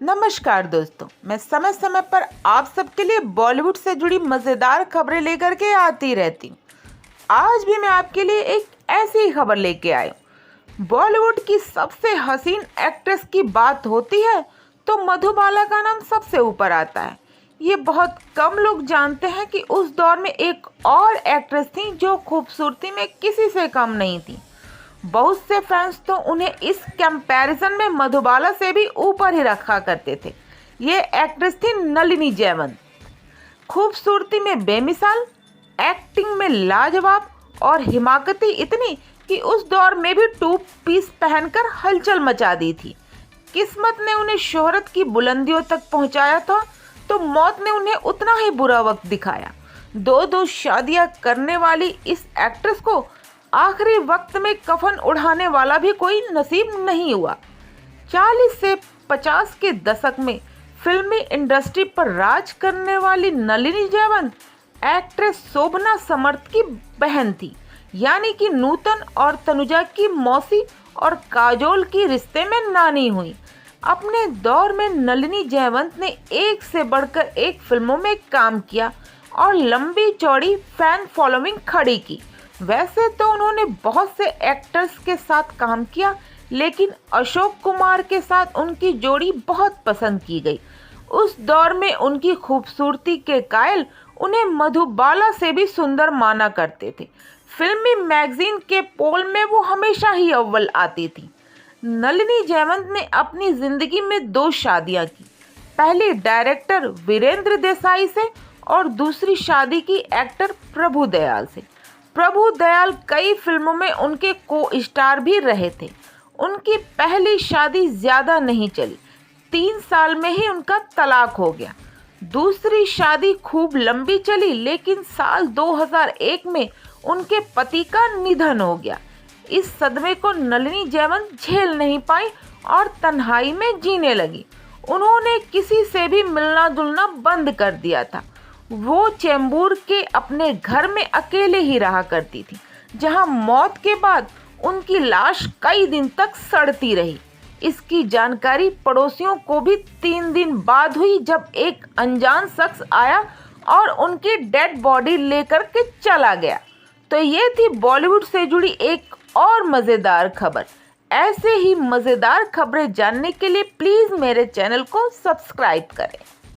नमस्कार दोस्तों, मैं समय समय पर आप सबके लिए बॉलीवुड से जुड़ी मज़ेदार खबरें लेकर के आती रहती हूँ। आज भी मैं आपके लिए एक ऐसी ही खबर लेके आई हूँ। बॉलीवुड की सबसे हसीन एक्ट्रेस की बात होती है तो मधुबाला का नाम सबसे ऊपर आता है। ये बहुत कम लोग जानते हैं कि उस दौर में एक और एक्ट्रेस थी जो खूबसूरती में किसी से कम नहीं थी। बहुत से फैंस तो उन्हें इस कंपैरिजन में मधुबाला से भी ऊपर ही रखा करते थे। ये एक्ट्रेस थी नलिनी जयवंत। खूबसूरती में बेमिसाल, एक्टिंग में लाजवाब और हिमाकती इतनी कि उस दौर में भी टू पीस पहनकर हलचल मचा दी थी। किस्मत ने उन्हें शोहरत की बुलंदियों तक पहुंचाया था तो मौत ने उन्हें उतना ही बुरा वक्त दिखाया। दो शादियां करने वाली इस एक्ट्रेस को आखिरी वक्त में कफन उड़ाने वाला भी कोई नसीब नहीं हुआ। 40 से 50 के दशक में फिल्मी इंडस्ट्री पर राज करने वाली नलिनी जयवंत एक्ट्रेस शोभना समर्थ की बहन थी, यानी कि नूतन और तनुजा की मौसी और काजोल की रिश्ते में नानी हुई। अपने दौर में नलिनी जयवंत ने एक से बढ़कर एक फिल्मों में काम किया और लंबी चौड़ी फैन फॉलोइंग खड़ी की। वैसे तो उन्होंने बहुत से एक्टर्स के साथ काम किया, लेकिन अशोक कुमार के साथ उनकी जोड़ी बहुत पसंद की गई। उस दौर में उनकी खूबसूरती के कायल उन्हें मधुबाला से भी सुंदर माना करते थे। फिल्मी मैगजीन के पोल में वो हमेशा ही अव्वल आती थी। नलिनी जयवंत ने अपनी जिंदगी में 2 शादियां की। पहली डायरेक्टर वीरेंद्र देसाई से और दूसरी शादी की एक्टर प्रभु दयाल से। प्रभु दयाल कई फिल्मों में उनके को स्टार भी रहे थे। उनकी पहली शादी ज़्यादा नहीं चली, 3 साल में ही उनका तलाक हो गया। दूसरी शादी खूब लंबी चली, लेकिन साल 2001 में उनके पति का निधन हो गया। इस सदमे को नलिनी जयवंत झेल नहीं पाई और तन्हाई में जीने लगी। उन्होंने किसी से भी मिलना जुलना बंद कर दिया था। वो चेंबूर के अपने घर में अकेले ही रहा करती थी, जहां मौत के बाद उनकी लाश कई दिन तक सड़ती रही। इसकी जानकारी पड़ोसियों को भी 3 दिन बाद हुई, जब एक अनजान शख्स आया और उनकी डेड बॉडी लेकर के चला गया। तो ये थी बॉलीवुड से जुड़ी एक और मज़ेदार खबर। ऐसे ही मज़ेदार खबरें जानने के लिए प्लीज़ मेरे चैनल को सब्सक्राइब करें।